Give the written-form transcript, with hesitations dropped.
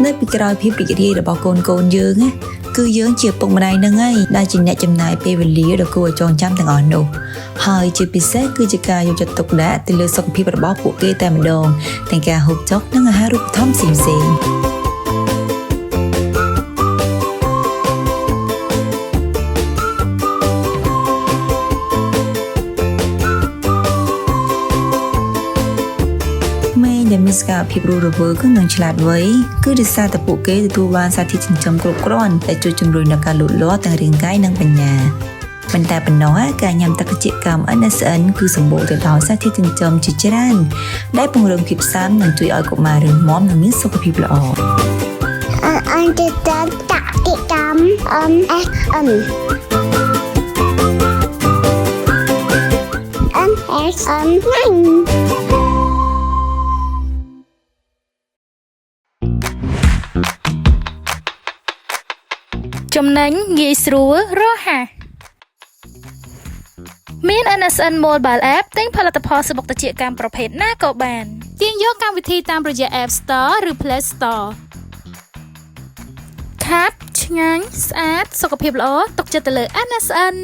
នៅពីក្រោយភាពរីករាយរបស់កូនយើងណាគឺយើងជាពុកម្ដាយនឹងហើយដែលជាអ្នកចំណាយពេលវេលាដ៏គួរឲ្យចងចាំទាំងអស់នោះហើយជាពិសេសគឺជាការយកចិត្តទុកដាក់ទៅលើសុខភាពរបស់ពួកគេតែម្ដងទាំងការហូបចុកនិងអាហារូបត្ថម្ភផ្សេងៗដែលមានសកម្មភាពរស់រវើកនិងឆ្លាតវៃគឺដោយសារតែពួកគេទទួលបានសារធាតុចិញ្ចឹមគ្រប់គ្រាន់ដែលជួយជំរុញដល់ការលូតលាស់ទាំងរាងកាយនិងបញ្ញាប៉ុន្តែប៉ុណ្ណោះការញ៉ាំទឹកកញ្ចក់កម្ម NSN គឺសម្បូរទៅដោយសារធាតុចិញ្ចឹមជាច្រើនដែលពង្រឹងភាពស៊ាំនិងជួយឲ្យកុមាររឹងមាំនិងមានសុខភាពល្អអនទៅតាមតាក់ទីកម្ម NSN NSN ចំណេញងាយស្រួលរហ័សមាន NSN Mobile App ទិញផលិតផលសុខតិកម្មប្រភេទណាក៏បានទាញយកកម្មវិធីតាមរយៈ App Store ឬ Play Store ខាប់ឆ្ងាញ់ស្អាតសុខភាពល្អទុកចិត្តទៅលើ NSN